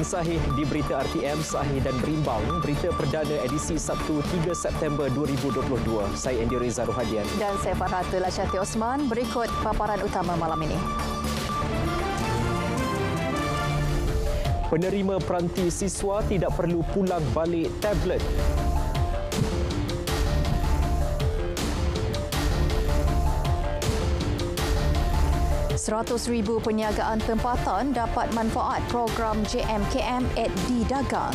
Yang sahih di Berita RTM, sahih dan berimbang. Berita perdana edisi Sabtu 3 September 2022. Saya Andy Reza Rohadian. Dan saya Farhata Lasyati Osman. Berikut paparan utama malam ini. Penerima peranti siswa tidak perlu pulang balik tablet. RM100,000 perniagaan tempatan dapat manfaat program JMKM di dagang.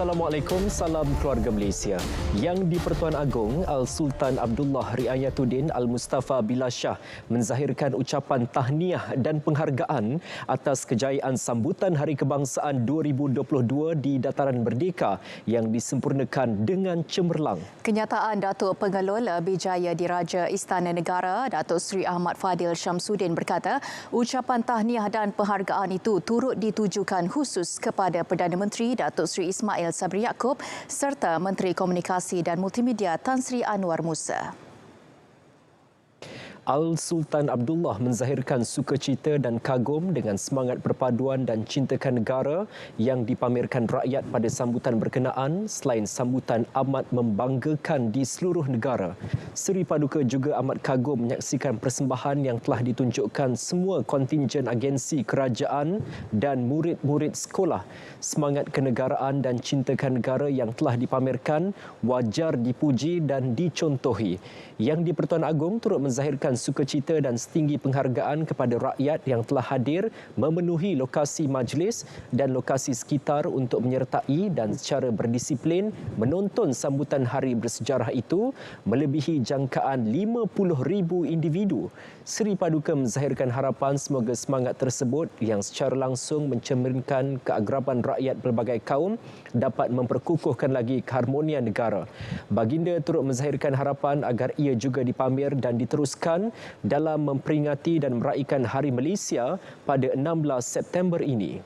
Assalamualaikum, salam keluarga Malaysia. Yang di-Pertuan Agong, Al-Sultan Abdullah Riayatuddin Al-Mustafa Billah Shah menzahirkan ucapan tahniah dan penghargaan atas kejayaan sambutan Hari Kebangsaan 2022 di Dataran Merdeka yang disempurnakan dengan cemerlang. Kenyataan Datuk Pengelola Bijaya Diraja Istana Negara, Datuk Seri Ahmad Fadil Syamsuddin berkata, ucapan tahniah dan penghargaan itu turut ditujukan khusus kepada Perdana Menteri Datuk Seri Ismail Sabri Yaakob serta Menteri Komunikasi dan Multimedia Tan Sri Anwar Musa. Al-Sultan Abdullah menzahirkan sukacita dan kagum dengan semangat perpaduan dan cintakan negara yang dipamerkan rakyat pada sambutan berkenaan selain sambutan amat membanggakan di seluruh negara. Seri Paduka juga amat kagum menyaksikan persembahan yang telah ditunjukkan semua kontingen agensi kerajaan dan murid-murid sekolah. Semangat kenegaraan dan cintakan negara yang telah dipamerkan wajar dipuji dan dicontohi. Yang di-Pertuan Agong turut menzahirkan sukacita dan setinggi penghargaan kepada rakyat yang telah hadir memenuhi lokasi majlis dan lokasi sekitar untuk menyertai dan secara berdisiplin menonton sambutan hari bersejarah itu melebihi jangkaan 50,000 individu. Seri Paduka menzahirkan harapan semoga semangat tersebut yang secara langsung mencerminkan keagraban rakyat pelbagai kaum dapat memperkukuhkan lagi keharmonian negara. Baginda turut menzahirkan harapan agar ia juga dipamer dan diteruskan dalam memperingati dan meraihkan Hari Malaysia pada 16 September ini.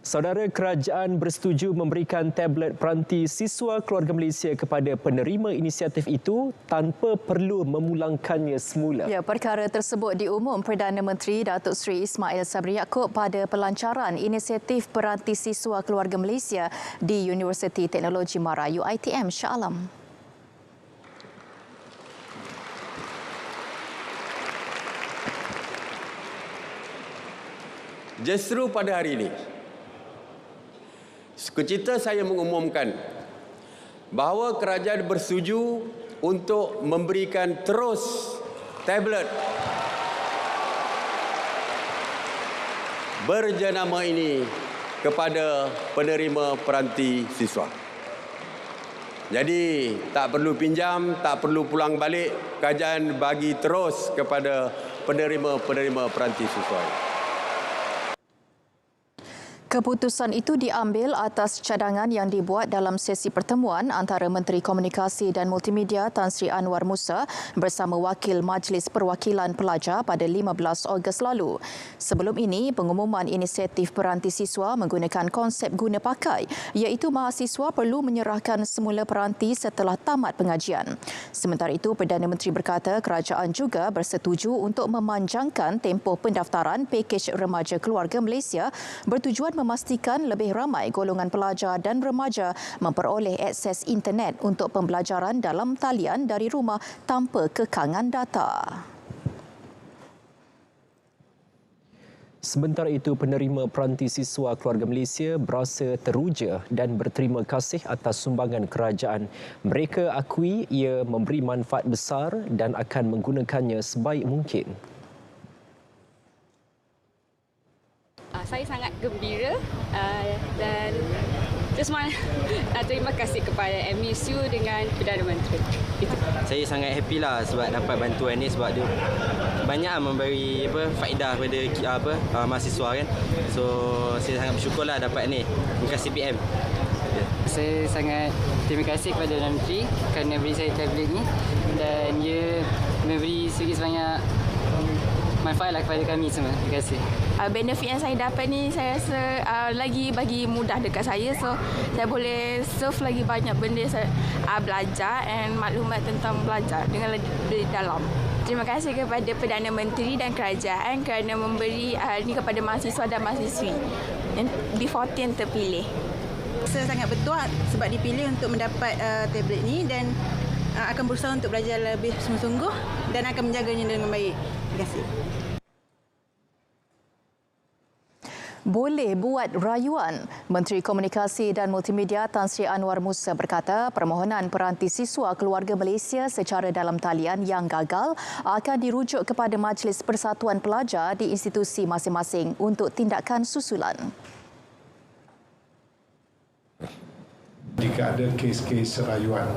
Saudara kerajaan bersetuju memberikan tablet peranti siswa keluarga Malaysia kepada penerima inisiatif itu tanpa perlu memulangkannya semula. Ya, perkara tersebut diumum Perdana Menteri Datuk Seri Ismail Sabri Yaakob pada pelancaran inisiatif peranti siswa keluarga Malaysia di Universiti Teknologi Mara UiTM Shah Alam. Justru pada hari ini, sukacita saya mengumumkan bahawa kerajaan bersetuju untuk memberikan terus tablet berjenama ini kepada penerima peranti siswa. Jadi tak perlu pinjam, tak perlu pulang balik, kerajaan bagi terus kepada penerima-penerima peranti siswa. Keputusan itu diambil atas cadangan yang dibuat dalam sesi pertemuan antara Menteri Komunikasi dan Multimedia Tan Sri Anwar Musa bersama Wakil Majlis Perwakilan Pelajar pada 15 Ogos lalu. Sebelum ini, pengumuman inisiatif peranti siswa menggunakan konsep guna pakai, iaitu mahasiswa perlu menyerahkan semula peranti setelah tamat pengajian. Sementara itu, Perdana Menteri berkata kerajaan juga bersetuju untuk memanjangkan tempoh pendaftaran pakej remaja keluarga Malaysia bertujuan memastikan lebih ramai golongan pelajar dan remaja memperoleh akses internet untuk pembelajaran dalam talian dari rumah tanpa kekangan data. Sementara itu, penerima peranti siswa keluarga Malaysia berasa teruja dan berterima kasih atas sumbangan kerajaan. Mereka akui ia memberi manfaat besar dan akan menggunakannya sebaik mungkin. Saya sangat gembira dan Terus nak terima kasih kepada MSU dengan Perdana Menteri. Itu. Saya sangat happy lah sebab dapat bantuan ni sebab dia banyak memberi faedah kepada mahasiswa kan. So saya sangat bersyukur lah dapat ni. Terima kasih PM. Saya sangat terima kasih kepada Perdana Menteri kerana beri saya tablet ni dan dia memberi sebanyak manfaat lah kepada kami semua. Terima kasih. Benefit yang saya dapat ni saya rasa lagi bagi mudah dekat saya, so saya boleh serve lagi banyak benda saya belajar and maklumat tentang belajar dengan lebih dalam. Terima kasih kepada Perdana Menteri dan kerajaan kerana memberi ni kepada mahasiswa dan mahasiswi yang B14 yang terpilih. Saya sangat bertuah sebab dipilih untuk mendapat tablet ni dan akan berusaha untuk belajar lebih sungguh-sungguh dan akan menjaganya dengan baik. Terima kasih. Boleh buat rayuan. Menteri Komunikasi dan Multimedia Tan Sri Anwar Musa berkata permohonan peranti siswa keluarga Malaysia secara dalam talian yang gagal akan dirujuk kepada Majlis Persatuan Pelajar di institusi masing-masing untuk tindakan susulan. Jika ada kes-kes rayuan.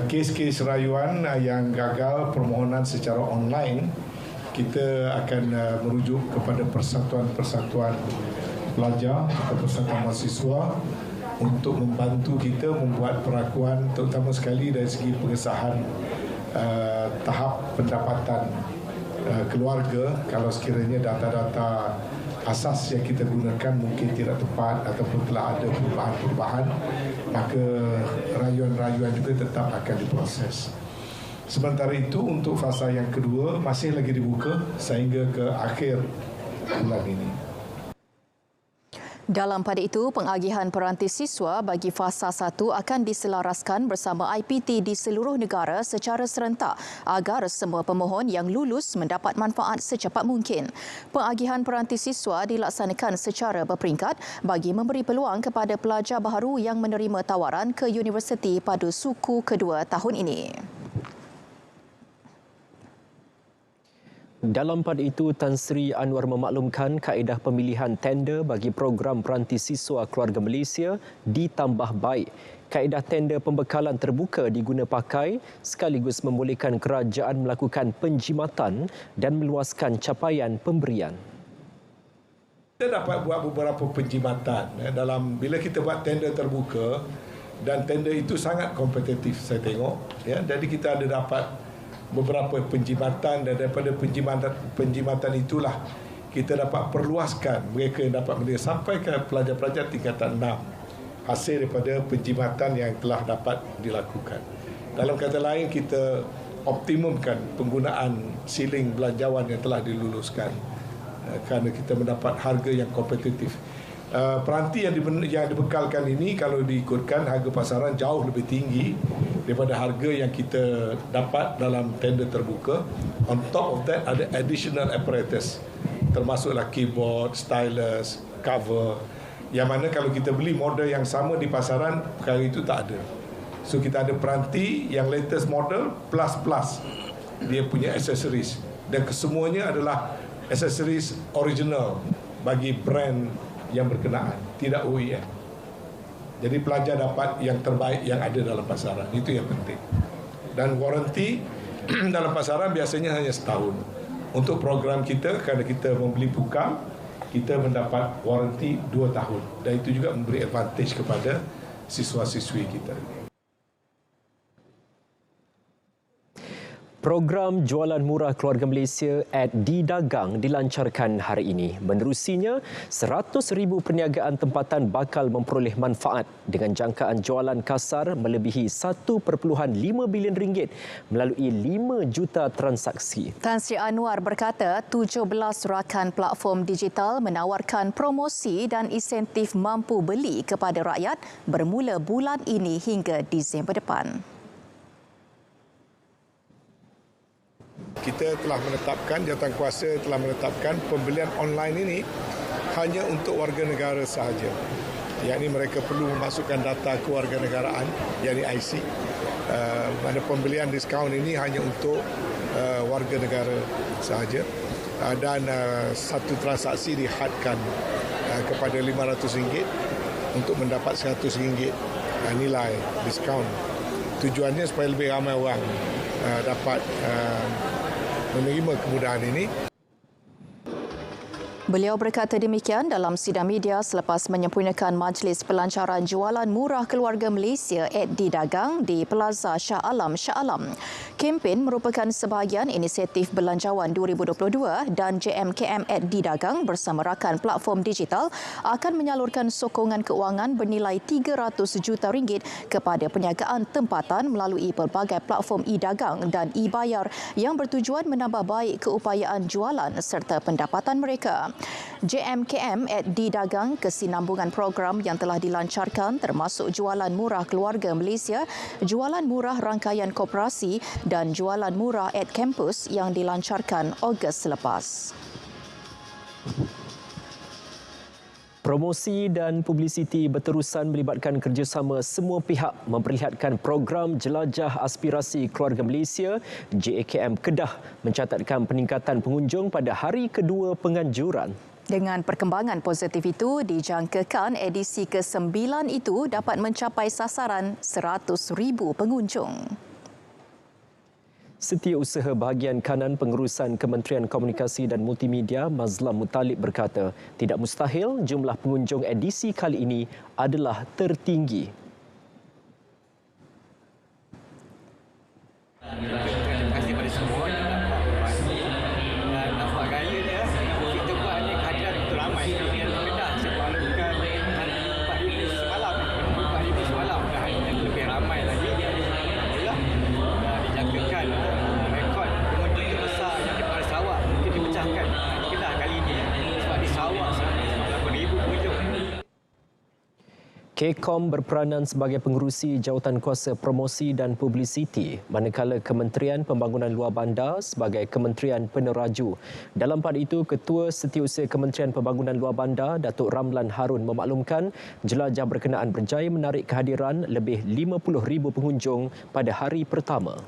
Kes-kes rayuan yang gagal permohonan secara online, kita akan merujuk kepada persatuan-persatuan pelajar atau persatuan mahasiswa untuk membantu kita membuat perakuan terutama sekali dari segi pengesahan tahap pendapatan keluarga kalau sekiranya data-data asas yang kita gunakan mungkin tidak tepat ataupun telah ada perubahan-perubahan, maka rayuan-rayuan juga tetap akan diproses. Sementara itu untuk fasa yang kedua masih lagi dibuka sehingga ke akhir bulan ini. Dalam pada itu, pengagihan peranti siswa bagi fasa 1 akan diselaraskan bersama IPT di seluruh negara secara serentak agar semua pemohon yang lulus mendapat manfaat secepat mungkin. Pengagihan peranti siswa dilaksanakan secara berperingkat bagi memberi peluang kepada pelajar baharu yang menerima tawaran ke universiti pada suku kedua tahun ini. Dalam pada itu, Tan Sri Anwar memaklumkan kaedah pemilihan tender bagi program peranti siswa keluarga Malaysia ditambah baik. Kaedah tender pembekalan terbuka diguna pakai sekaligus membolehkan kerajaan melakukan penjimatan dan meluaskan capaian pemberian. Kita dapat buat beberapa penjimatan dalam bila kita buat tender terbuka dan tender itu sangat kompetitif saya tengok. Jadi kita ada dapat beberapa penjimatan dan daripada penjimatan itulah kita dapat perluaskan mereka yang dapat menerima sampai ke pelajar-pelajar tingkatan 6 hasil daripada penjimatan yang telah dapat dilakukan. Dalam kata lain, kita optimumkan penggunaan siling belanjawan yang telah diluluskan kerana kita mendapat harga yang kompetitif. Peranti yang dibekalkan ini kalau diikutkan harga pasaran jauh lebih tinggi daripada harga yang kita dapat dalam tender terbuka. On top of that ada additional apparatus termasuklah keyboard, stylus, cover yang mana kalau kita beli model yang sama di pasaran perkara itu tak ada. So kita ada peranti yang latest model plus dia punya accessories dan kesemuanya adalah accessories original bagi brand yang berkenaan, tidak OEM. Jadi pelajar dapat yang terbaik yang ada dalam pasaran, itu yang penting. Dan waranti dalam pasaran biasanya hanya setahun. Untuk program kita, kerana kita membeli pukam, kita mendapat waranti 2 tahun. Dan itu juga memberi advantage kepada siswa-siswi kita. Program jualan murah keluarga Malaysia @Didagang dilancarkan hari ini. Menerusinya, 100,000 perniagaan tempatan bakal memperoleh manfaat dengan jangkaan jualan kasar melebihi 1.5 bilion ringgit melalui 5 juta transaksi. Tan Sri Anwar berkata 17 rakan platform digital menawarkan promosi dan insentif mampu beli kepada rakyat bermula bulan ini hingga Disember depan. Kita telah menetapkan, jawatankuasa telah menetapkan pembelian online ini hanya untuk warga negara sahaja. Yakni mereka perlu memasukkan data kewarganegaraan, yakni IC. Mana pembelian diskaun ini hanya untuk warga negara sahaja. Dan satu transaksi dihadkan kepada RM500 untuk mendapat RM100 nilai diskaun. Tujuannya supaya lebih ramai orang dapat menerima kemudahan ini. Beliau berkata demikian dalam sidang media selepas menyempurnakan Majlis Pelancaran Jualan Murah Keluarga Malaysia @D Dagang di Plaza Shah Alam, Shah Alam. Kempen merupakan sebahagian inisiatif Belanjawan 2022 dan JMKM @D Dagang bersama rakan platform digital akan menyalurkan sokongan keuangan bernilai RM300 juta kepada perniagaan tempatan melalui pelbagai platform e-dagang dan e-bayar yang bertujuan menambah baik keupayaan jualan serta pendapatan mereka. JMKM @D Dagang kesinambungan program yang telah dilancarkan termasuk Jualan Murah Keluarga Malaysia, Jualan Murah Rangkaian Koperasi dan Jualan Murah @Campus yang dilancarkan Ogos selepas. Promosi dan publisiti berterusan melibatkan kerjasama semua pihak memperlihatkan program Jelajah Aspirasi Keluarga Malaysia JAKM Kedah mencatatkan peningkatan pengunjung pada hari kedua penganjuran. Dengan perkembangan positif itu, dijangkakan edisi ke-9 itu dapat mencapai sasaran 100,000 pengunjung. Setiausaha Bahagian Kanan Pengurusan Kementerian Komunikasi dan Multimedia Mazlan Muttalib berkata, tidak mustahil jumlah pengunjung edisi kali ini adalah tertinggi. Terima kasih kepada semua yang dapat berbagi dan nampak gayanya kita buat ni kehadiran betul ramai yang Kedah sebab bukan hari 4 semalam dah hari yang lebih ramai lagi. Alhamdulillah dijangkakan rekod pengunjung terbesar yang daripada Sarawak mungkin dipecahkan di Kedah kali ini sebab di Sarawak 8,000 pengunjung. KCOM berperanan sebagai pengerusi jawatankuasa promosi dan publisiti, manakala Kementerian Pembangunan Luar Bandar sebagai Kementerian Peneraju. Dalam pada itu, Ketua Setiausaha Kementerian Pembangunan Luar Bandar, Datuk Ramlan Harun memaklumkan jelajah berkenaan berjaya menarik kehadiran lebih 50,000 pengunjung pada hari pertama.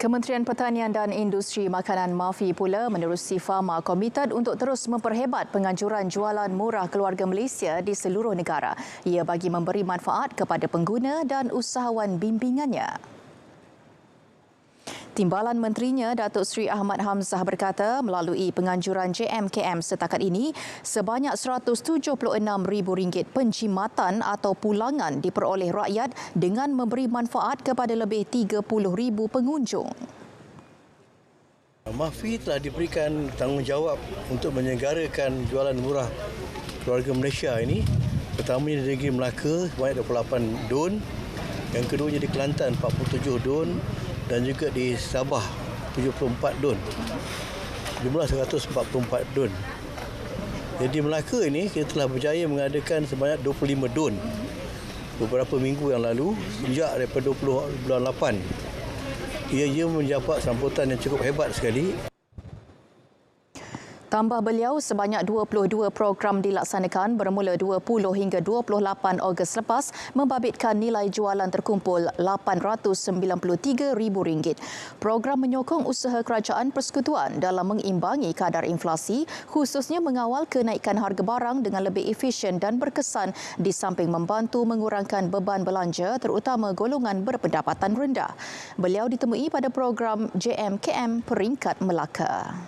Kementerian Pertanian dan Industri Makanan MAFI pula menerusi Fama komited untuk terus memperhebat penganjuran jualan murah keluarga Malaysia di seluruh negara. Ia bagi memberi manfaat kepada pengguna dan usahawan bimbingannya. Timbalan Menterinya Datuk Seri Ahmad Hamzah berkata melalui penganjuran JMKM setakat ini sebanyak RM176,000 penjimatan atau pulangan diperoleh rakyat dengan memberi manfaat kepada lebih 30,000 pengunjung. MAFI telah diberikan tanggungjawab untuk menyelenggarakan jualan murah keluarga Malaysia ini. Pertamanya di negeri Melaka sebanyak 28 DUN, yang keduanya di Kelantan 47 DUN dan juga di Sabah 74 DUN. Jumlah 144 DUN. Jadi Melaka ini kita telah berjaya mengadakan sebanyak 25 DUN beberapa minggu yang lalu sejak daripada 20 bulan 8. Ia mendapat sambutan yang cukup hebat sekali. Tambah beliau, sebanyak 22 program dilaksanakan bermula 20 hingga 28 Ogos lepas membabitkan nilai jualan terkumpul RM893,000. Program menyokong usaha kerajaan persekutuan dalam mengimbangi kadar inflasi, khususnya mengawal kenaikan harga barang dengan lebih efisien dan berkesan di samping membantu mengurangkan beban belanja terutama golongan berpendapatan rendah. Beliau ditemui pada program JMKM peringkat Melaka.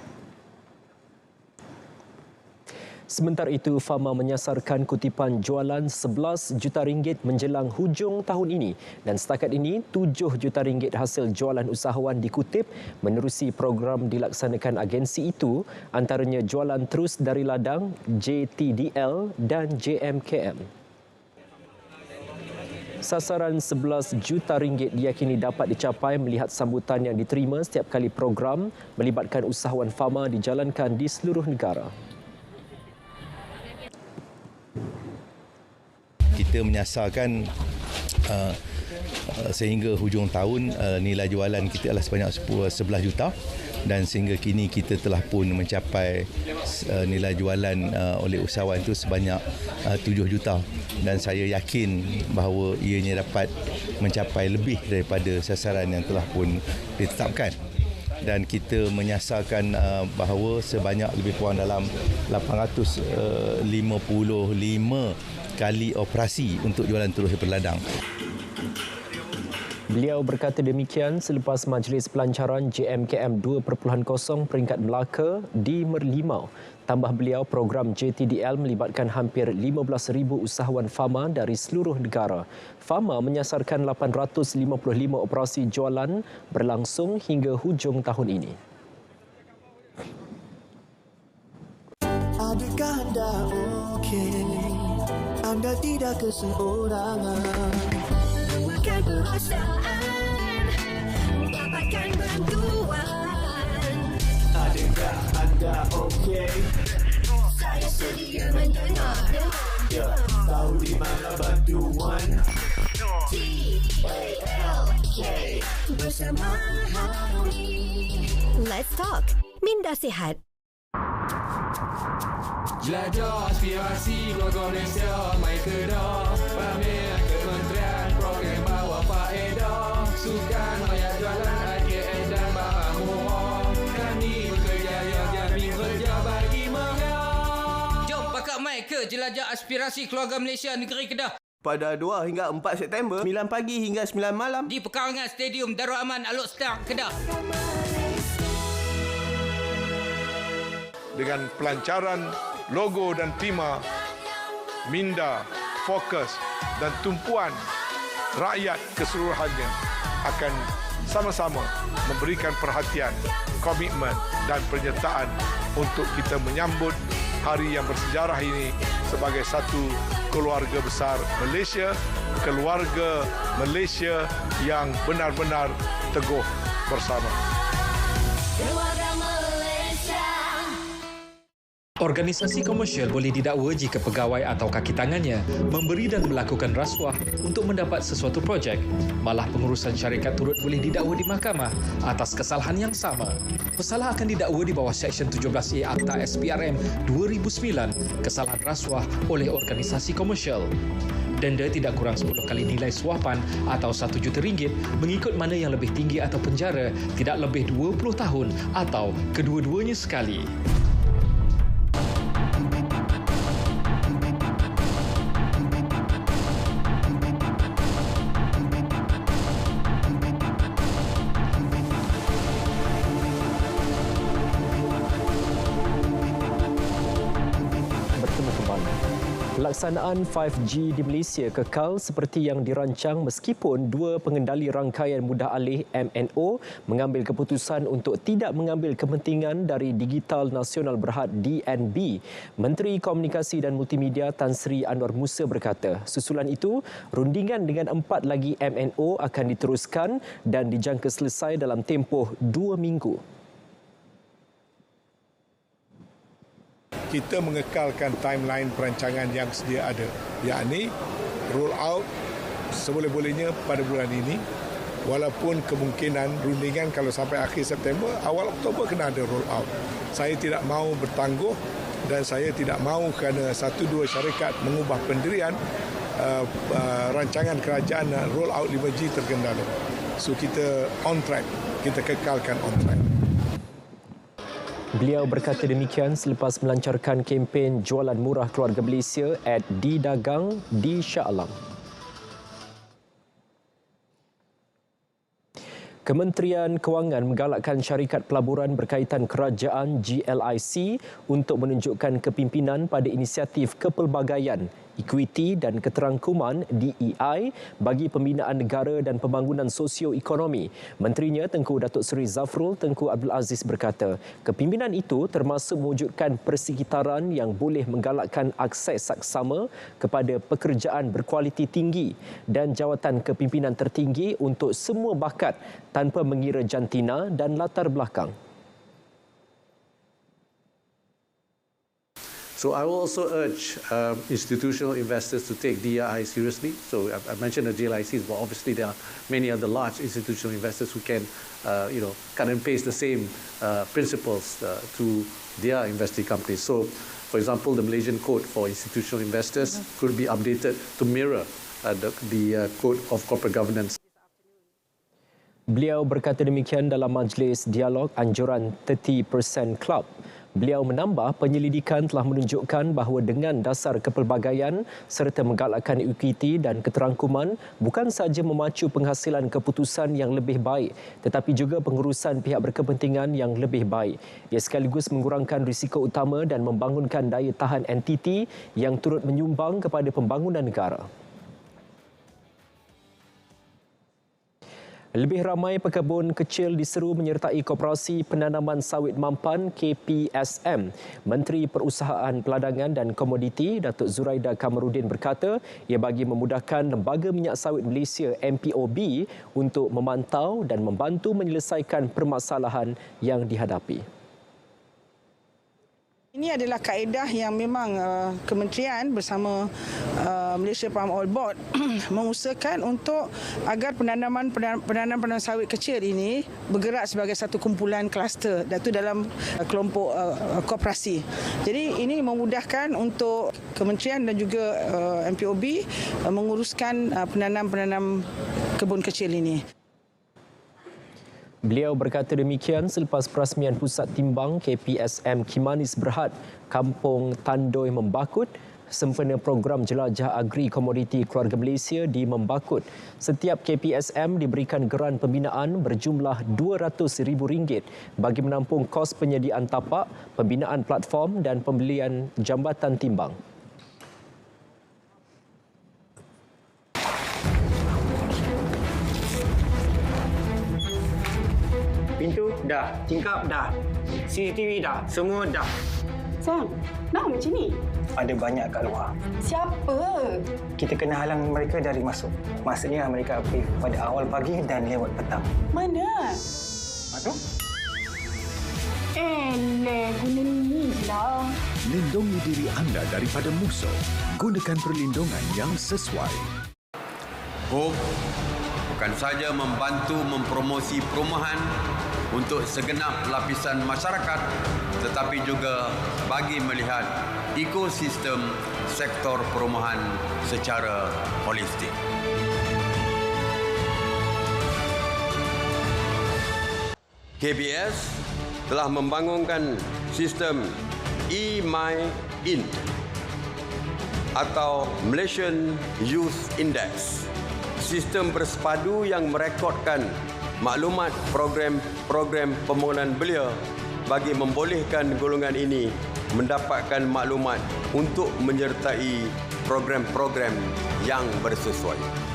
Sementara itu, Fama menyasarkan kutipan jualan RM11 juta menjelang hujung tahun ini dan setakat ini RM7 juta hasil jualan usahawan dikutip menerusi program dilaksanakan agensi itu, antaranya jualan terus dari ladang, JTDL dan JMKM. Sasaran RM11 juta diyakini dapat dicapai melihat sambutan yang diterima setiap kali program melibatkan usahawan Fama dijalankan di seluruh negara. Kita menyasarkan sehingga hujung tahun nilai jualan kita adalah sebanyak 11 juta dan sehingga kini kita telah pun mencapai nilai jualan oleh usahawan itu sebanyak 7 juta dan saya yakin bahawa ianya dapat mencapai lebih daripada sasaran yang telah pun ditetapkan. dan kita menyasarkan bahawa sebanyak lebih kurang dalam 855 kali operasi untuk jualan terus berladang. Beliau berkata demikian selepas Majlis Pelancaran JMKM 2.0 peringkat Melaka di Merlimau. Tambah beliau, program JTDL melibatkan hampir 15,000 usahawan Fama dari seluruh negara. Fama menyasarkan 855 operasi jualan berlangsung hingga hujung tahun ini. Adakah anda okey? Anda tidak keseorangan. Bukan perasaan, dapatkan bantuan. Adakah anda okey? Saya sedia mendengar. Ya, tahu di mana bantuan? TALK bersama Harmoni. Let's talk. Minda Sihat. Jelajah aspirasi keluarga Malaysia, mai kedah pamer kementerian program bawa faedah. Sukan maya jualan AJS dan barang murah. Kami bekerja yang jamin kerja bagi mereka. Jom pakak mai ke jelajah aspirasi keluarga Malaysia negeri Kedah. Pada 2 hingga 4 September, 9 pagi hingga 9 malam di pekarangan Stadium Darul Aman Alok Star, Kedah. Dengan pelancaran logo dan tema minda, fokus dan tumpuan rakyat keseluruhannya akan sama-sama memberikan perhatian, komitmen dan penyertaan untuk kita menyambut hari yang bersejarah ini sebagai satu keluarga besar Malaysia, keluarga Malaysia yang benar-benar teguh bersama. Organisasi komersial boleh didakwa jika pegawai atau kaki tangannya memberi dan melakukan rasuah untuk mendapat sesuatu projek. Malah pengurusan syarikat turut boleh didakwa di mahkamah atas kesalahan yang sama. Pesalah akan didakwa di bawah Seksyen 17A Akta SPRM 2009, kesalahan rasuah oleh organisasi komersial. Denda tidak kurang 10 kali nilai suapan atau RM1 juta mengikut mana yang lebih tinggi atau penjara tidak lebih 20 tahun atau kedua-duanya sekali. Pelaksanaan 5G di Malaysia kekal seperti yang dirancang meskipun dua pengendali rangkaian mudah alih MNO mengambil keputusan untuk tidak mengambil kepentingan dari Digital Nasional Berhad DNB. Menteri Komunikasi dan Multimedia Tan Sri Anwar Musa berkata, susulan itu, rundingan dengan 4 lagi MNO akan diteruskan dan dijangka selesai dalam tempoh 2 minggu. Kita mengekalkan timeline perancangan yang sedia ada, yakni roll out seboleh-bolehnya pada bulan ini, walaupun kemungkinan rundingan kalau sampai akhir September, awal Oktober kena ada roll out. Saya tidak mahu bertangguh dan saya tidak mahu kerana 1-2 syarikat mengubah pendirian rancangan kerajaan roll out 5G tergendala. So kita on track, kita kekalkan on track. Beliau berkata demikian selepas melancarkan kempen jualan murah keluarga Malaysia at Di Dagang di Shah Alam. Kementerian Kewangan menggalakkan syarikat pelaburan berkaitan kerajaan GLIC untuk menunjukkan kepimpinan pada inisiatif kepelbagaian, ekuiti dan keterangkuman DEI bagi pembinaan negara dan pembangunan sosio-ekonomi. Menterinya Tengku Datuk Seri Zafrul Tengku Abdul Aziz berkata, kepimpinan itu termasuk mewujudkan persekitaran yang boleh menggalakkan akses saksama kepada pekerjaan berkualiti tinggi dan jawatan kepimpinan tertinggi untuk semua bakat tanpa mengira jantina dan latar belakang. So I will also urge institutional investors to take DEI seriously. So I mentioned the GLICs, but obviously there are many other large institutional investors who can, cut and paste the same principles to their investing companies. So, for example, the Malaysian Code for Institutional Investors could be updated to mirror the Code of Corporate Governance. Beliau berkata demikian dalam majlis dialog anjuran 30% Club. Beliau menambah penyelidikan telah menunjukkan bahawa dengan dasar kepelbagaian serta menggalakkan equity dan keterangkuman bukan sahaja memacu penghasilan keputusan yang lebih baik tetapi juga pengurusan pihak berkepentingan yang lebih baik. Ia sekaligus mengurangkan risiko utama dan membangunkan daya tahan entiti yang turut menyumbang kepada pembangunan negara. Lebih ramai pekebun kecil diseru menyertai Koperasi Penanaman Sawit Mampan KPSM. Menteri Perusahaan Peladangan dan Komoditi Datuk Zuraida Kamarudin berkata ia bagi memudahkan Lembaga Minyak Sawit Malaysia MPOB untuk memantau dan membantu menyelesaikan permasalahan yang dihadapi. Ini adalah kaedah yang memang kementerian bersama Malaysia Palm Oil Board mengusahakan untuk agar penanaman sawit kecil ini bergerak sebagai satu kumpulan kluster dan itu dalam kelompok koperasi. Jadi ini memudahkan untuk kementerian dan juga MPOB menguruskan penanam kebun kecil ini. Beliau berkata demikian selepas perasmian Pusat Timbang KPSM Kimanis Berhad, Kampung Tandoi Membakut, sempena program jelajah agri komoditi keluarga Malaysia di Membakut. Setiap KPSM diberikan geran pembinaan berjumlah RM200,000 bagi menampung kos penyediaan tapak, pembinaan platform dan pembelian jambatan timbang. Pintu dah, tingkap dah, CCTV dah, semua dah. Sayang, nak macam ni? Ada banyak kat luar. Siapa? Kita kena halang mereka dari masuk. Maksudnya mereka pergi pada awal pagi dan lewat petang. Mana? Mana? Guna ni lah. Lindungi diri anda daripada musuh. Gunakan perlindungan yang sesuai. Bukan saja membantu mempromosi perumahan untuk segenap lapisan masyarakat tetapi juga bagi melihat ekosistem sektor perumahan secara holistik. KBS telah membangunkan sistem eMyIn atau Malaysian Youth Index. Sistem bersepadu yang merekodkan maklumat program pembangunan belia bagi membolehkan golongan ini mendapatkan maklumat untuk menyertai program-program yang bersesuai.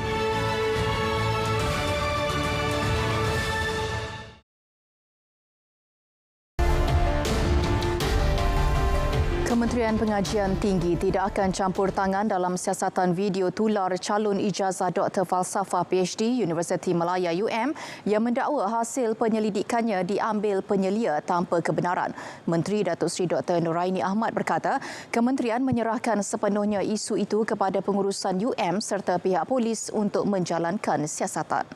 Kementerian Pengajian Tinggi tidak akan campur tangan dalam siasatan video tular calon ijazah Doktor Falsafah PhD Universiti Malaya UM yang mendakwa hasil penyelidikannya diambil penyelia tanpa kebenaran. Menteri Datuk Seri Dr. Nuraini Ahmad berkata, kementerian menyerahkan sepenuhnya isu itu kepada pengurusan UM serta pihak polis untuk menjalankan siasatan.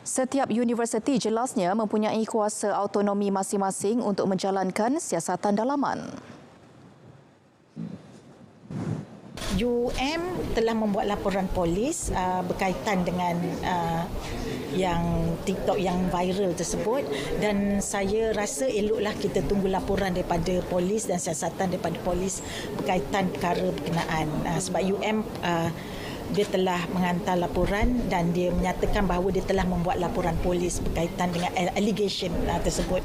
Setiap universiti jelasnya mempunyai kuasa autonomi masing-masing untuk menjalankan siasatan dalaman. UM telah membuat laporan polis berkaitan dengan yang TikTok yang viral tersebut dan saya rasa eloklah kita tunggu laporan daripada polis dan siasatan daripada polis berkaitan perkara berkenaan sebab UM dia telah menghantar laporan dan dia menyatakan bahawa dia telah membuat laporan polis berkaitan dengan allegation tersebut.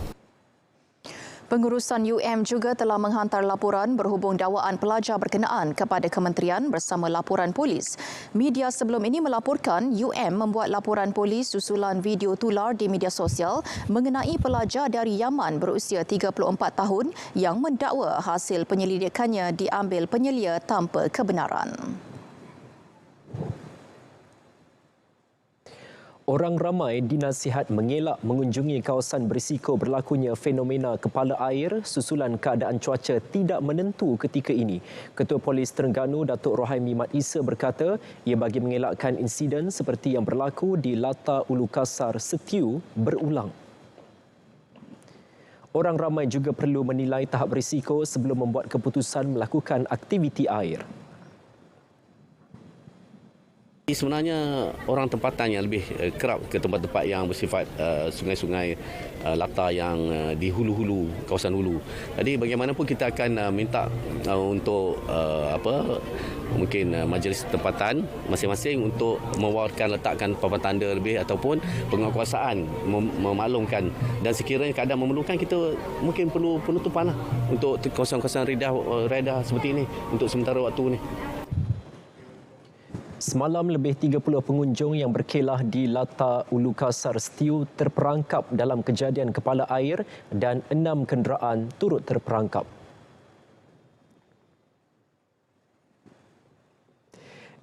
Pengurusan UM juga telah menghantar laporan berhubung dakwaan pelajar berkenaan kepada kementerian bersama laporan polis. Media sebelum ini melaporkan UM membuat laporan polis susulan video tular di media sosial mengenai pelajar dari Yaman berusia 34 tahun yang mendakwa hasil penyelidikannya diambil penyelia tanpa kebenaran. Orang ramai dinasihat mengelak mengunjungi kawasan berisiko berlakunya fenomena kepala air susulan keadaan cuaca tidak menentu ketika ini. Ketua Polis Terengganu Datuk Rohaimi Mat Isa berkata ia bagi mengelakkan insiden seperti yang berlaku di Lata Ulu Kasar Setiu berulang. Orang ramai juga perlu menilai tahap berisiko sebelum membuat keputusan melakukan aktiviti air. Sebenarnya orang tempatan yang lebih kerap ke tempat-tempat yang bersifat sungai-sungai latar yang di hulu-hulu, kawasan hulu. Jadi bagaimanapun kita akan minta untuk mungkin majlis tempatan masing-masing untuk mewawarkan letakkan papan tanda lebih ataupun penguasaan memaklumkan, dan sekiranya keadaan memerlukan kita mungkin perlu penutupan untuk kawasan-kawasan reda seperti ini untuk sementara waktu ini. Semalam lebih 30 pengunjung yang berkelah di latar Ulu Kasar Setiu terperangkap dalam kejadian kepala air dan 6 kenderaan turut terperangkap.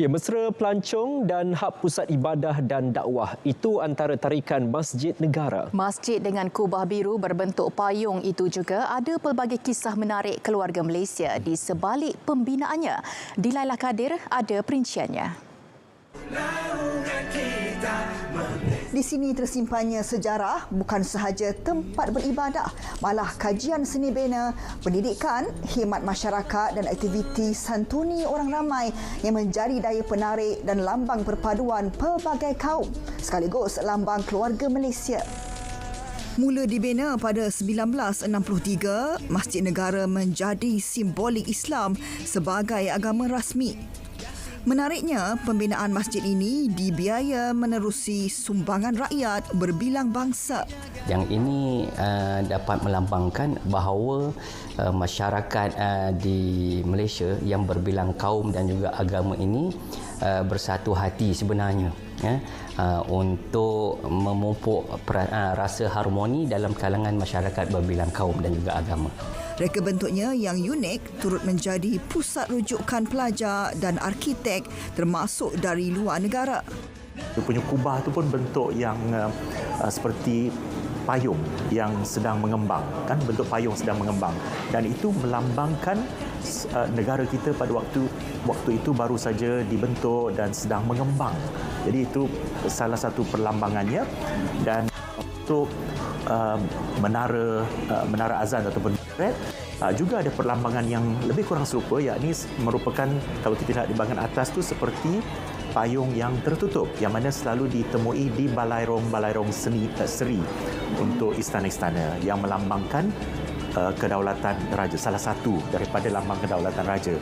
Ya, mesra pelancong dan hak pusat ibadah dan dakwah itu antara tarikan Masjid Negara. Masjid dengan kubah biru berbentuk payung itu juga ada pelbagai kisah menarik keluarga Malaysia di sebalik pembinaannya. Dilaila Kadir ada perinciannya. Di sini tersimpannya sejarah, bukan sahaja tempat beribadah, malah kajian seni bina, pendidikan, khidmat masyarakat dan aktiviti santuni orang ramai yang menjadi daya penarik dan lambang perpaduan pelbagai kaum, sekaligus lambang keluarga Malaysia. Mula dibina pada 1963, Masjid Negara menjadi simbolik Islam sebagai agama rasmi. Menariknya, pembinaan masjid ini dibiaya menerusi sumbangan rakyat berbilang bangsa. Yang ini dapat melambangkan bahawa masyarakat di Malaysia yang berbilang kaum dan juga agama ini bersatu hati sebenarnya untuk memupuk rasa harmoni dalam kalangan masyarakat berbilang kaum dan juga agama. Reka bentuknya yang unik turut menjadi pusat rujukan pelajar dan arkitek termasuk dari luar negara. Dia punya kubah itu pun bentuk yang seperti payung yang sedang mengembang, kan, bentuk payung sedang mengembang, dan itu melambangkan negara kita pada waktu itu baru saja dibentuk dan sedang mengembang. Jadi itu salah satu perlambangannya. Dan untuk menara azan ataupun juga ada perlambangan yang lebih kurang serupa, yakni merupakan, kalau kita lihat di bahagian atas tu, seperti payung yang tertutup yang mana selalu ditemui di balairong seri untuk istana-istana yang melambangkan kedaulatan raja, salah satu daripada lambang kedaulatan raja.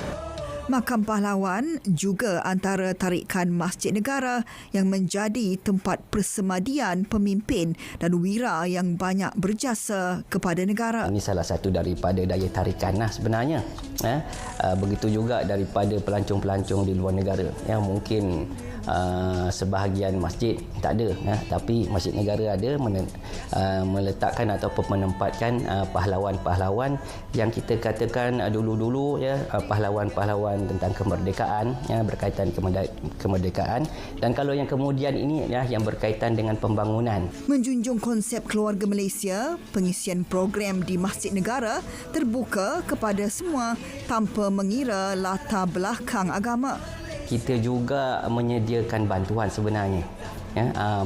Makam Pahlawan juga antara tarikan Masjid Negara yang menjadi tempat persemadian pemimpin dan wira yang banyak berjasa kepada negara. Ini salah satu daripada daya tarikan sebenarnya. Begitu juga daripada pelancong-pelancong di luar negara yang mungkin sebahagian masjid tak ada, tapi Masjid Negara ada meletakkan ataupun menempatkan pahlawan-pahlawan yang kita katakan dulu-dulu pahlawan-pahlawan tentang kemerdekaan, berkaitan kemerdekaan, dan kalau yang kemudian ini yang berkaitan dengan pembangunan. Menjunjung konsep keluarga Malaysia, pengisian program di Masjid Negara terbuka kepada semua tanpa mengira latar belakang agama. Kita juga menyediakan bantuan sebenarnya.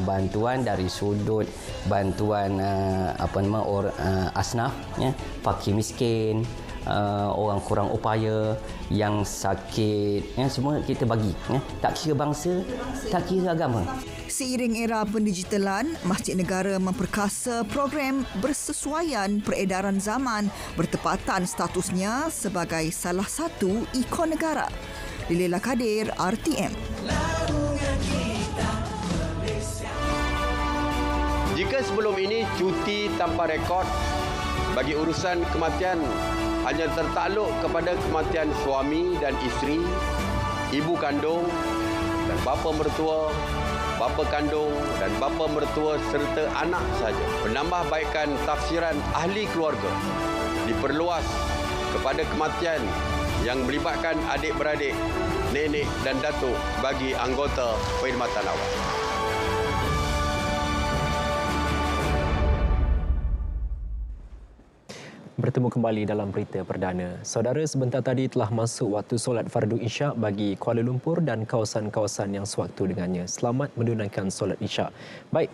Bantuan dari sudut bantuan asnaf, fakir miskin, orang kurang upaya, yang sakit, semua kita bagi, tak kira bangsa, tak kira agama. Seiring era pendigitalan, Masjid Negara memperkasa program bersesuaian peredaran zaman bertepatan statusnya sebagai salah satu ikon negara. Dilaila Kadir, RTM. Jika sebelum ini cuti tanpa rekod bagi urusan kematian hanya tertakluk kepada kematian suami dan isteri, ibu kandung dan bapa mertua, bapa kandung dan bapa mertua serta anak saja. Penambahbaikan tafsiran ahli keluarga diperluas kepada kematian yang melibatkan adik-beradik, nenek dan datuk bagi anggota perkhidmatan awam. Bertemu kembali dalam berita perdana. Saudara, sebentar tadi telah masuk waktu solat fardu isyak bagi Kuala Lumpur dan kawasan-kawasan yang sewaktu dengannya. Selamat menunaikan solat isyak. Baik,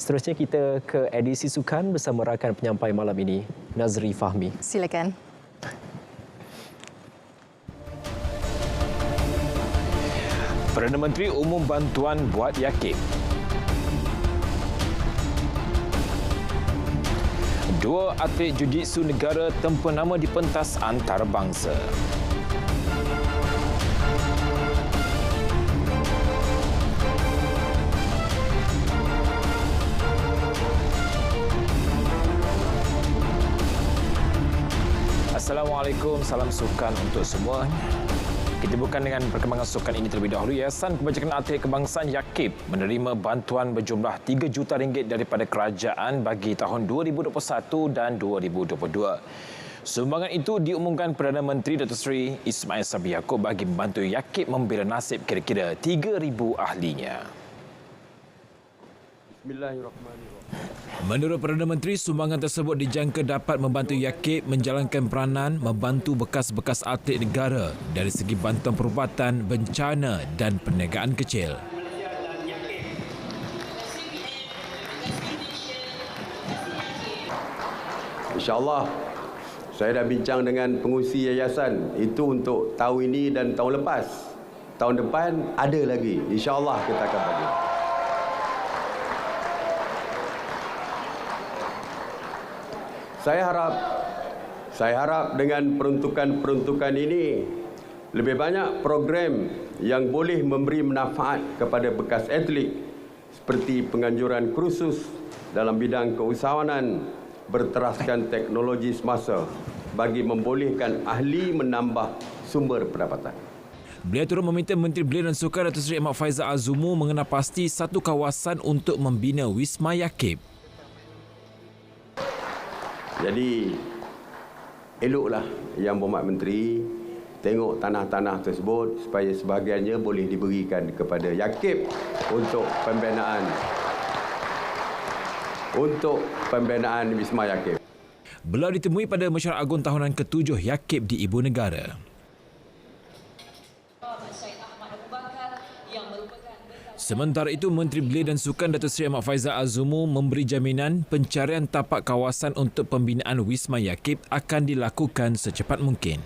seterusnya kita ke edisi sukan bersama rakan penyampai malam ini, Nazri Fahmi. Silakan. Perdana Menteri umum bantuan buat Yakib. Dua atlet Jiu-Jitsu negara tempur nama di pentas antarabangsa. Assalamualaikum, salam sukan untuk semua. Kita bukan dengan perkembangan sukan ini terlebih dahulu. Yayasan Kebajikan Atlet Kebangsaan Yakib menerima bantuan berjumlah RM3 juta daripada kerajaan bagi tahun 2021 dan 2022. Sumbangan itu diumumkan Perdana Menteri Datuk Seri Ismail Sabri Yaakob bagi membantu Yakib membela nasib kira-kira 3,000 ahlinya. Bismillahirrahmanirrahim. Menurut Perdana Menteri, sumbangan tersebut dijangka dapat membantu Yakib menjalankan peranan membantu bekas-bekas atlet negara dari segi bantuan perubatan, bencana dan perniagaan kecil. InsyaAllah, saya dah bincang dengan pengurusi yayasan itu untuk tahun ini dan tahun lepas. Tahun depan ada lagi. InsyaAllah kita akan bagi. Saya harap dengan peruntukan ini lebih banyak program yang boleh memberi manfaat kepada bekas atlet seperti penganjuran kursus dalam bidang keusahawanan berteraskan teknologi semasa bagi membolehkan ahli menambah sumber pendapatan. Beliau turut meminta Menteri Belia dan Sukan Datuk Seri Ahmad Faizal Azumu mengenal pasti satu kawasan untuk membina Wisma Yakib. Jadi, eloklah Yang Berhormat Menteri tengok tanah-tanah tersebut supaya sebahagiannya boleh diberikan kepada Yakib untuk pembinaan Wisma Yakib. Beliau ditemui pada Mesyuarat Agung Tahunan ke-7 Yakib di Ibu Negara. Sementara itu, Menteri Belia dan Sukan Datuk Seri Ahmad Faizal Azumu memberi jaminan pencarian tapak kawasan untuk pembinaan Wisma Yakib akan dilakukan secepat mungkin.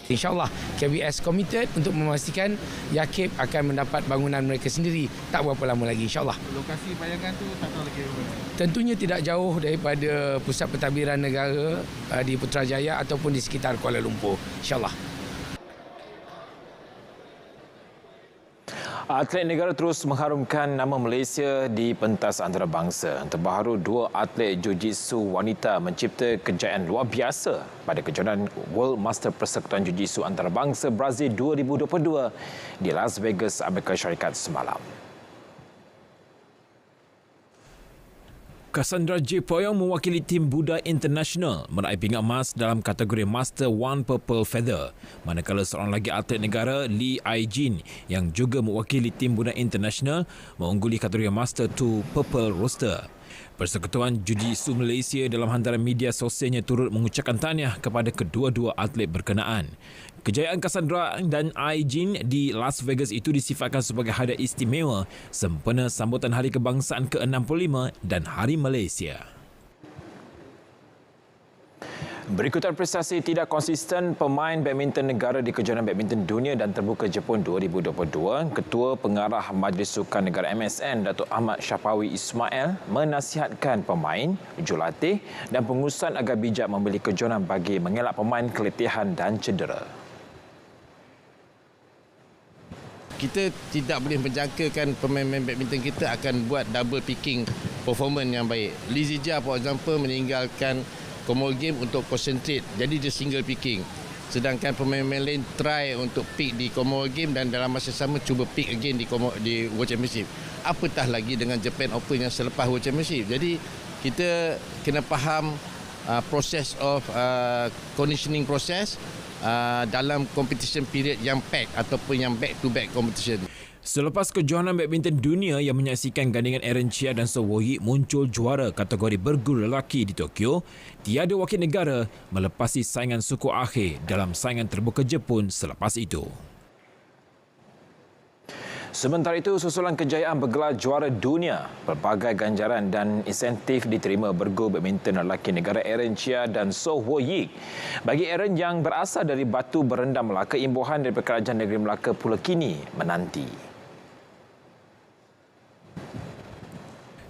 InsyaAllah KBS committed untuk memastikan Yakib akan mendapat bangunan mereka sendiri tak berapa lama lagi, insyaAllah. Lokasi bayangan tu tak tahu lagi. Tentunya tidak jauh daripada pusat pentadbiran negara di Putrajaya ataupun di sekitar Kuala Lumpur, insyaAllah. Atlet negara terus mengharumkan nama Malaysia di pentas antarabangsa. Terbaru, dua atlet Jiu-Jitsu wanita mencipta kejayaan luar biasa pada kejohanan World Master Persekutuan Jiu-Jitsu Antarabangsa Brazil 2022 di Las Vegas, Amerika Syarikat semalam. Cassandra J. Poyong mewakili tim Buddha International meraih pingat emas dalam kategori Master One Purple Feather, manakala seorang lagi atlet negara, Lee Ai-jin, yang juga mewakili tim Buddha International mengungguli kategori Master Two Purple Rooster. Persekutuan Jiu-Jitsu Malaysia dalam hantaran media sosialnya turut mengucapkan tahniah kepada kedua-dua atlet berkenaan. Kejayaan Cassandra dan Ai-jin di Las Vegas itu disifatkan sebagai hadiah istimewa sempena sambutan Hari Kebangsaan ke-65 dan Hari Malaysia. Berikutan prestasi tidak konsisten pemain badminton negara di kejohanan badminton dunia dan terbuka Jepun 2022, Ketua Pengarah Majlis Sukan Negara MSN Datuk Ahmad Syafawi Ismail menasihatkan pemain, jurulatih dan pengurusan agar bijak membeli kejohanan bagi mengelak pemain keletihan dan cedera. Kita tidak boleh menjangkakan pemain-pemain badminton kita akan buat double picking performance yang baik. Lee Zijia, for example, meninggalkan Commonwealth Game untuk concentrate, jadi dia single picking. Sedangkan pemain-pemain lain try untuk pick di Commonwealth Game dan dalam masa sama cuba pick again di World Championship. Apatah lagi dengan Japan Open yang selepas World Championship. Jadi kita kena faham proses of conditioning proses dalam competition period yang pack ataupun yang back-to-back competition. Selepas kejohanan badminton dunia yang menyaksikan gandingan Aaron Chia dan So Woo-hee muncul juara kategori berguru lelaki di Tokyo, tiada wakil negara melepasi saingan suku akhir dalam saingan terbuka Jepun selepas itu. Sementara itu, susulan kejayaan bergelar juara dunia, pelbagai ganjaran dan insentif diterima bergu badminton lelaki negara Aaron Chia dan So Ho Yik. Bagi Aaron yang berasal dari Batu Berendam Melaka, imbuhan dari Kerajaan Negeri Melaka pula kini menanti.